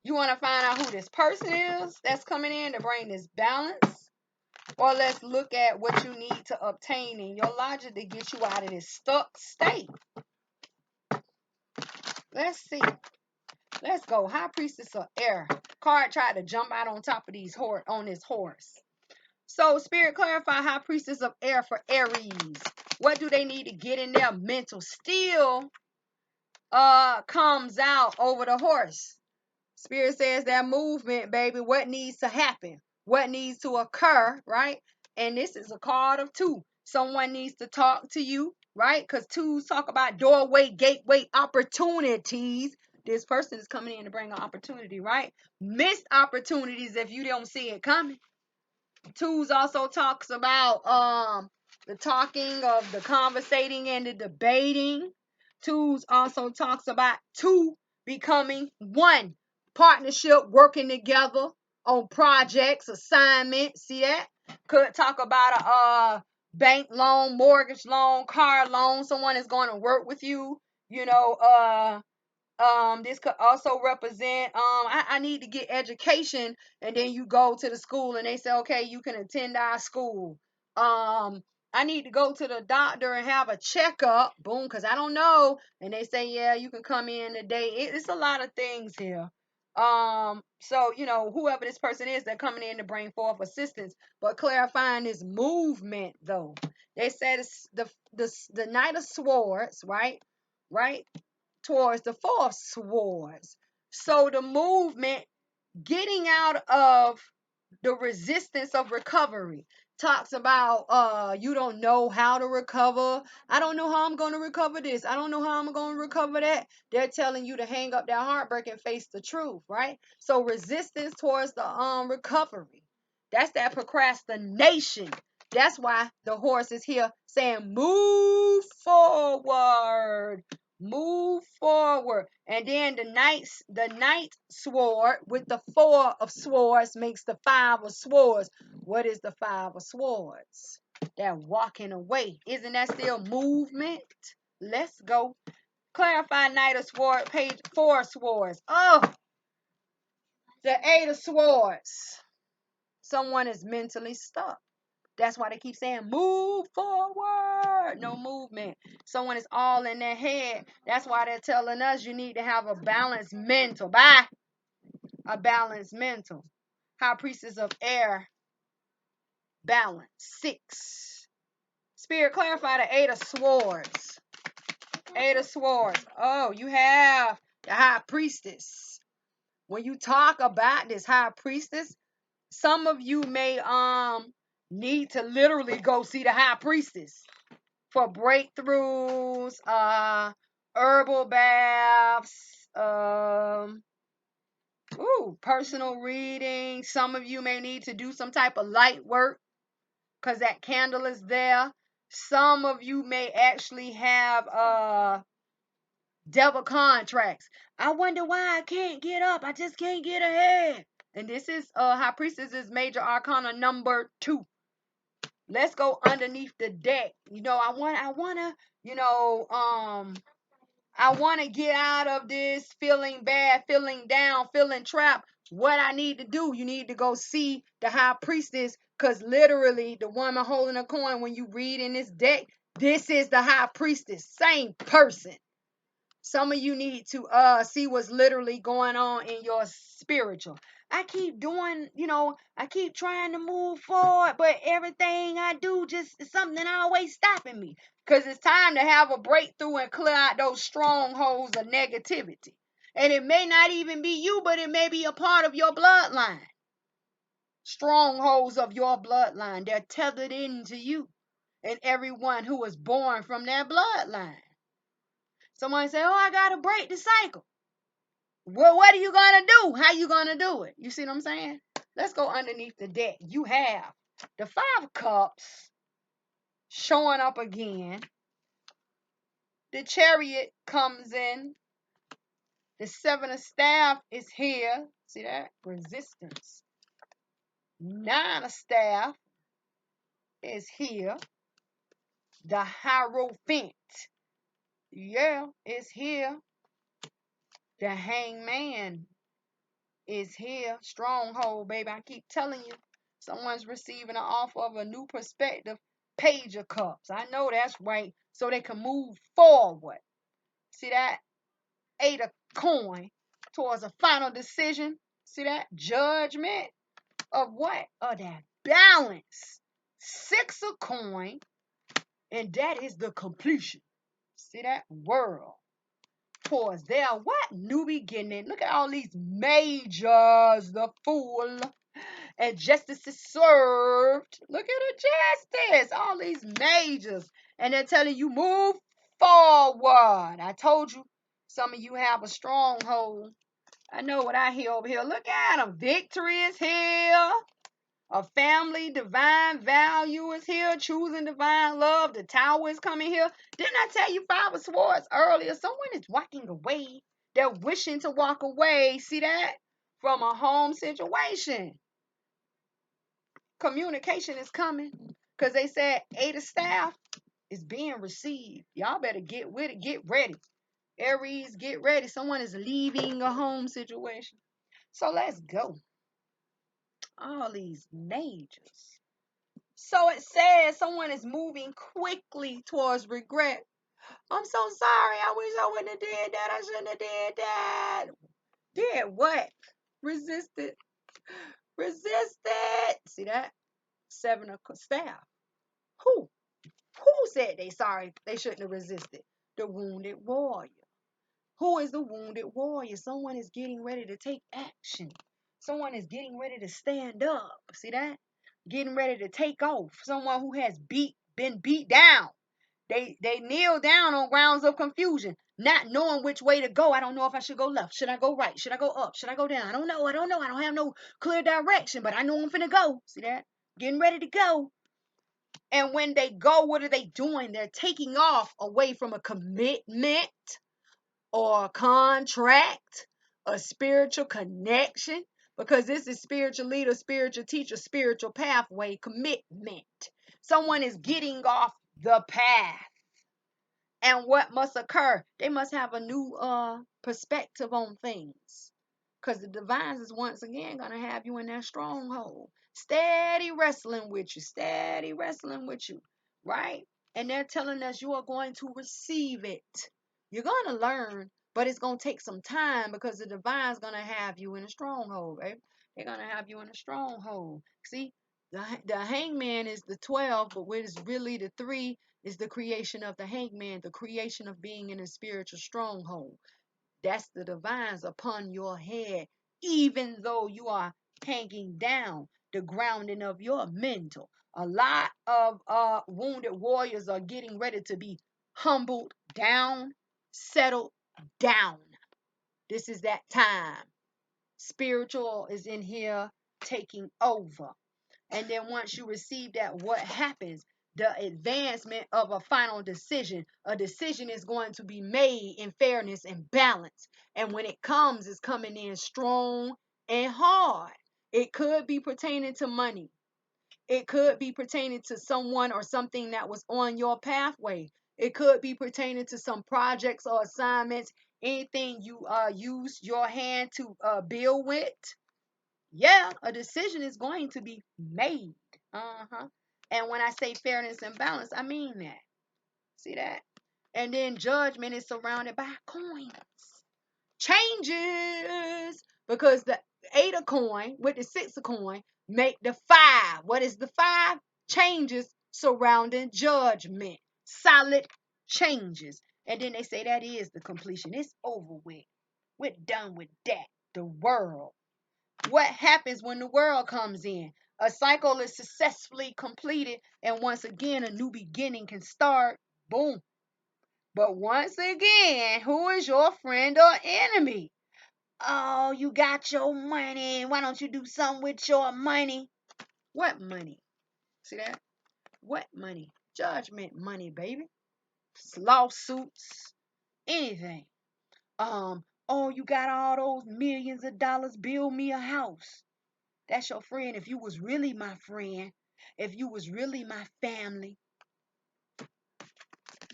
You want to find out who this person is that's coming in to bring this balance? Or let's look at what you need to obtain in your logic to get you out of this stuck state. Let's see. Let's go. High Priestess of Air. Card tried to jump out on top of this horse. So, Spirit, clarify High Priestess of Air for Aries. What do they need to get in their mental? Still comes out over the horse. Spirit says that movement, baby, what needs to happen, what needs to occur, right? And this is a card of two. Someone needs to talk to you, right? Because twos talk about doorway, gateway, opportunities. This person is coming in to bring an opportunity, right? Missed opportunities if you don't see it coming. Twos also talks about the talking of the conversating and the debating. Twos also talks about two becoming one. Partnership, working together on projects, assignments. See that? Could talk about a bank loan, mortgage loan, car loan. Someone is going to work with you. This could also represent I need to get education, and then you go to the school and they say, okay, you can attend our school. I need to go to the doctor and have a checkup, boom, because I don't know, and they say, yeah, you can come in today. It's a lot of things here. So whoever this person is, they're coming in to bring forth assistance, but clarifying this movement though. They said it's the Knight of Swords, right towards the Four of Swords. So the movement, getting out of the resistance of recovery, talks about you don't know how to recover. I don't know how I'm going to recover this. I don't know how I'm going to recover that. They're telling you to hang up that heartbreak and face the truth, right? So resistance towards the recovery. That's that procrastination. That's why the horse is here saying move forward. Move forward. And then the knight sword with the Four of Swords makes the Five of Swords. What is the Five of Swords? They're walking away. Isn't that still movement? Let's go. Clarify Knight of Swords, page 4 of Swords. Oh, the Eight of Swords. Someone is mentally stuck. That's why they keep saying move forward. No movement. Someone is all in their head. That's why they're telling us you need to have a balanced mental. Bye. A balanced mental. High Priestess of Air. Balance. 6. Spirit, clarify the Eight of Swords. Eight of Swords. Oh, you have the High Priestess. When you talk about this High Priestess, some of you may need to literally go see the High Priestess for breakthroughs, herbal baths, personal reading. Some of you may need to do some type of light work because that candle is there. Some of you may actually have devil contracts. I wonder why I can't get up. I just can't get ahead. And this is High Priestess is Major Arcana number 2. Let's go underneath the deck. I want to get out of this feeling bad, feeling down, feeling trapped. What I need to do, you need to go see the High Priestess, because literally the woman holding a coin, when you read in this deck, this is the High Priestess, same person. Some of you need to see what's literally going on in your spiritual. I keep doing, I keep trying to move forward, but everything I do just is something always stopping me. Because it's time to have a breakthrough and clear out those strongholds of negativity. And it may not even be you, but it may be a part of your bloodline. Strongholds of your bloodline, they're tethered into you and everyone who was born from that bloodline. Someone say, oh, I got to break the cycle. Well, what are you going to do? How you going to do it? You see what I'm saying? Let's go underneath the deck. You have the 5 of Cups showing up again. The Chariot comes in. The 7 of Staff is here. See that? Resistance. 9 of Staff is here. The Hierophant. Yeah, it's here. The hangman is here. Stronghold, baby. I keep telling you. Someone's receiving an offer of a new perspective. Page of Cups. I know that's right. So they can move forward. See that? Eight of Coin towards a final decision. See that? Judgment of what? Of that balance. Six of Coin. And that is the completion. See that? World. Towards there. What? New beginning. Look at all these majors. The Fool. And justice is served. Look at the justice. All these majors. And they're telling you move forward. I told you some of you have a stronghold. I know what I hear over here. Look at them. Victory is here. A family, divine value is here. Choosing divine love. The tower is coming here. Didn't I tell you Five of Swords earlier? Someone is walking away. They're wishing to walk away. See that? From a home situation. Communication is coming. Because they said Eight of Staff is being received. Y'all better get with it. Get ready. Aries, get ready. Someone is leaving a home situation. So let's go. All these majors. So it says someone is moving quickly towards regret. I'm so sorry. I wish I wouldn't have did that. I shouldn't have did that. Did what? Resisted. Resisted. See that? Seven of Staff. Who? Who said they sorry they shouldn't have resisted? The wounded warrior. Who is the wounded warrior? Someone is getting ready to take action. Someone is getting ready to stand up. See that? Getting ready to take off. Someone who has been beat down. They kneel down on grounds of confusion, not knowing which way to go. I don't know if I should go left. Should I go right? Should I go up? Should I go down? I don't know. I don't have no clear direction, but I know I'm finna go. See that? Getting ready to go. And when they go, what are they doing? They're taking off away from a commitment or a contract, a spiritual connection, because this is spiritual leader, spiritual teacher, spiritual pathway, commitment. Someone is getting off the path. And what must occur? They must have a new perspective on things. Because the divines is once again going to have you in that stronghold. Steady wrestling with you. Steady wrestling with you. Right? And they're telling us you are going to receive it. You're going to learn, but it's going to take some time because the divine's going to have you in a stronghold, right? They're going to have you in a stronghold. See, the hangman is the 12, but what is really the 3 is the creation of the hangman, the creation of being in a spiritual stronghold. That's the divines upon your head, even though you are hanging down, the grounding of your mental. A lot of wounded warriors are getting ready to be humbled down, settled down. This is that time. Spiritual is in here taking over. And then once you receive that, what happens? The advancement of a final decision. A decision is going to be made in fairness and balance. And when it comes, it's coming in strong and hard. It could be pertaining to money. It could be pertaining to someone or something that was on your pathway. It could be pertaining to some projects or assignments, anything you use your hand to build with. Yeah, a decision is going to be made. And when I say fairness and balance, I mean that. See that? And then judgment is surrounded by coins. Changes. Because the 8 of coin with the 6 of coin make the 5. What is the 5? Changes surrounding judgment. Solid changes. And then they say that is the completion. It's over with. We're done with that. The world. What happens when the world comes in? A cycle is successfully completed, and once again, a new beginning can start. Boom. But once again, who is your friend or enemy? Oh, you got your money. Why don't you do something with your money? What money? See that? What money? Judgment money, baby. Lawsuits, anything. Oh, you got all those millions of dollars. Build me a house. That's your friend. If you was really my friend, if you was really my family,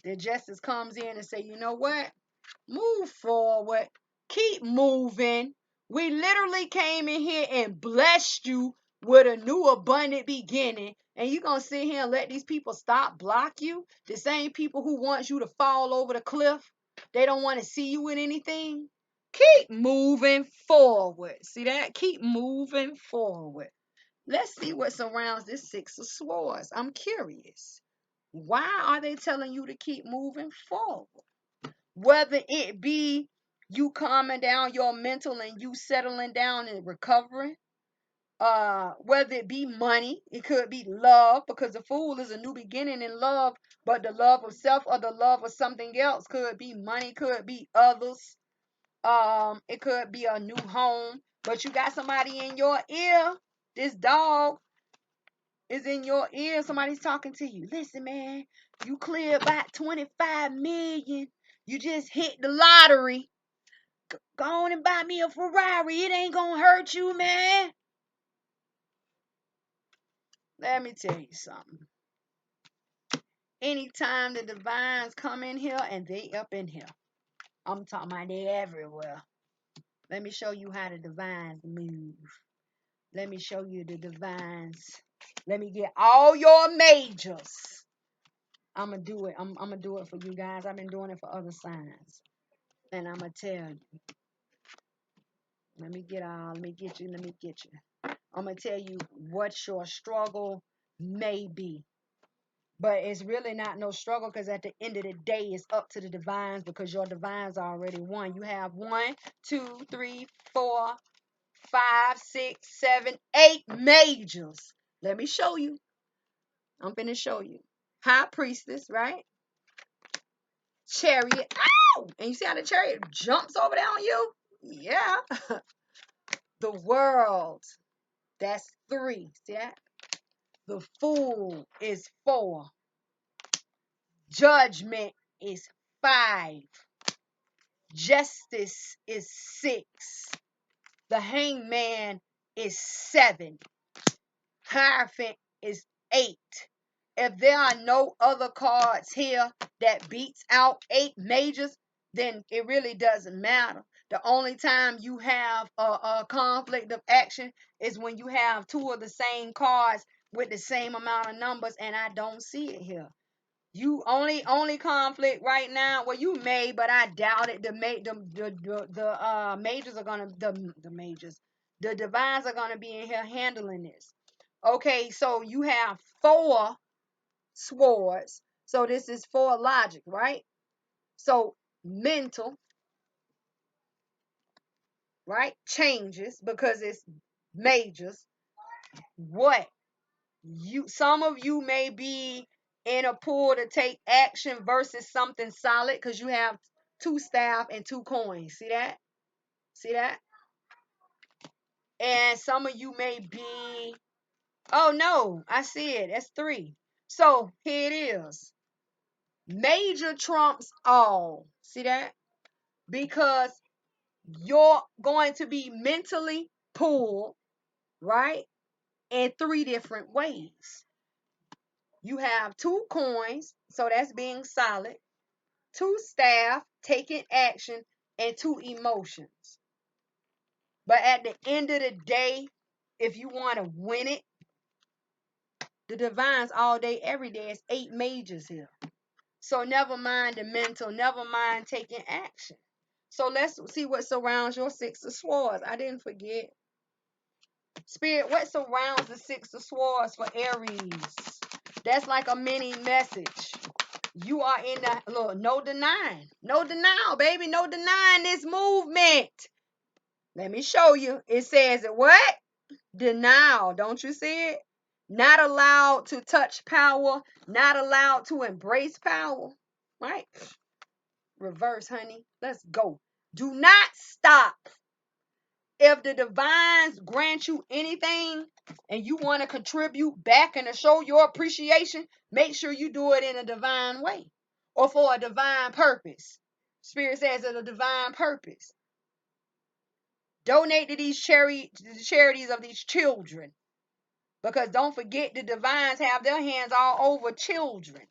then justice comes in and say, you know what? Move forward. Keep moving. We literally came in here and blessed you with a new abundant beginning. And you're going to sit here and let these people stop block you? The same people who want you to fall over the cliff. They don't want to see you in anything. Keep moving forward. See that? Keep moving forward. Let's see what surrounds this Six of Swords. I'm curious. Why are they telling you to keep moving forward? Whether it be you calming down your mental and you settling down and recovering, whether it be money, it could be love, because the Fool is a new beginning in love, but the love of self or the love of something else could be money, could be others, it could be a new home, but you got somebody in your ear. This dog is in your ear. Somebody's talking to you. Listen, man, you cleared about 25 million. You just hit the lottery. Go on and buy me a Ferrari. It ain't gonna hurt you, man. Let me tell you something. Anytime the divines come in here and they up in here, I'm talking about they everywhere. Let me show you how the divines move. Let me show you the divines. Let me get all your majors. I'm gonna do it. I'm gonna do it for you guys. I've been doing it for other signs. And I'm gonna tell you. Let me get you. I'm gonna tell you what your struggle may be. But it's really not no struggle, because at the end of the day, it's up to the divines, because your divines are already won. You have 1, 2, 3, 4, 5, 6, 7, 8 majors. Let me show you. I'm finna show you. High Priestess, right? Chariot. Ow! And you see how the chariot jumps over there on you? Yeah. The World. That's 3. See that? The Fool is 4. Judgment is 5. Justice is 6. The Hangman is 7. Hierophant is 8. If there are no other cards here that beats out 8 majors, then it really doesn't matter. The only time you have a conflict of action is when you have 2 of the same cards with the same amount of numbers, and I don't see it here. You only conflict right now. Well, you may, but I doubt it. The majors are gonna the majors. The divines are gonna be in here handling this. Okay, so you have 4 swords. So this is 4 logic, right? So mental, right, changes because it's majors. What some of you may be in a pull to take action versus something solid, because you have 2 staff and 2 coins. See that? See that? And some of you may be, oh no, I see it. That's 3. So here it is. Major trumps all. See that? Because you're going to be mentally pulled, right? In 3 different ways. You have 2 coins, so that's being solid. 2 staff, taking action, and 2 emotions. But at the end of the day, if you want to win it, the divines all day, every day is 8 majors here. So never mind the mental, never mind taking action. So let's see what surrounds your 6 of Swords. I didn't forget. Spirit, what surrounds the 6 of Swords for Aries? That's like a mini message. You are in the, look, no denying. No denial, baby. No denying this movement. Let me show you. It says what? Denial. Don't you see it? Not allowed to touch power. Not allowed to embrace power. Right? Reverse, honey. Let's go. Do not stop. If the divines grant you anything and you want to contribute back and to show your appreciation, make sure you do it in a divine way or for a divine purpose. Spirit says it's a divine purpose. Donate to these charities of these children, because don't forget the divines have their hands all over children.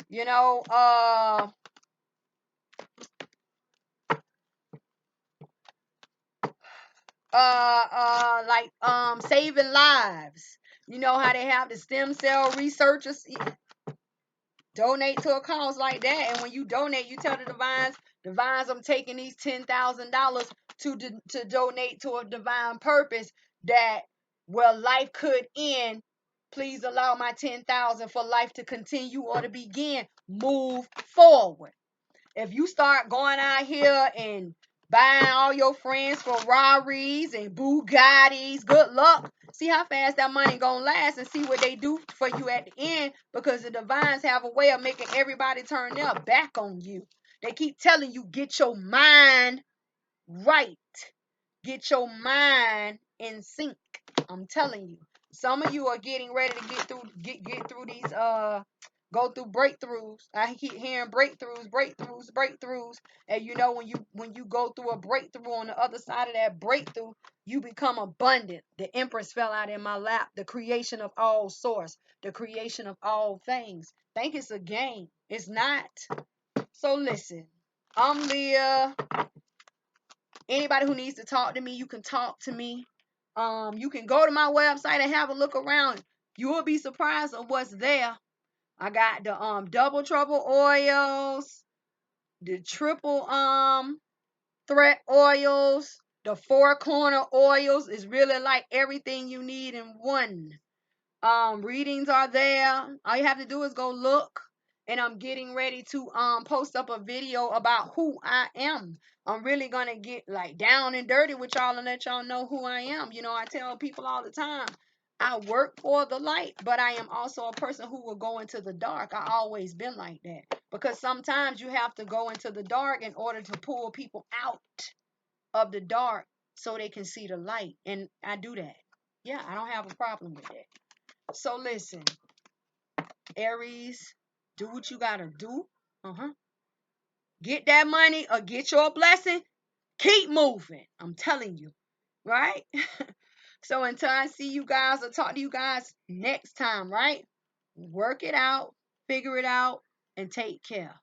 You know, like saving lives. You know how they have the stem cell researchers donate to a cause like that, and when you donate, you tell the divines, I'm taking these $10,000 to donate to a divine purpose that where life could end. Please allow my 10,000 for life to continue or to begin. Move forward. If you start going out here and buying all your friends Ferraris and Bugattis, good luck. See how fast that money gonna last and see what they do for you at the end, because the divines have a way of making everybody turn their back on you. They keep telling you, get your mind right. Get your mind in sync. I'm telling you. Some of you are getting ready to get through these go through breakthroughs. I keep hearing breakthroughs. And you know, when you go through a breakthrough, on the other side of that breakthrough, you become abundant. The Empress fell out in my lap. The creation of all source, the creation of all things. Think it's a game. It's not. So listen, I'm Leah. Anybody who needs to talk to me, you can talk to me. You can go to my website and have a look around. You will be surprised of what's there. I got the double trouble oils, the triple threat oils, the four corner oils. Is really like everything you need in one. Readings are there. All you have to do is go look. And I'm getting ready to post up a video about who I am. I'm really gonna get like down and dirty with y'all and let y'all know who I am. You know, I tell people all the time, I work for the light, but I am also a person who will go into the dark. I always been like that. Because sometimes you have to go into the dark in order to pull people out of the dark so they can see the light. And I do that. Yeah, I don't have a problem with that. So listen, Aries, do what you gotta do. Get that money or get your blessing. Keep moving. I'm telling you, right? So until I see you guys or talk to you guys next time, right? Work it out, figure it out, and take care.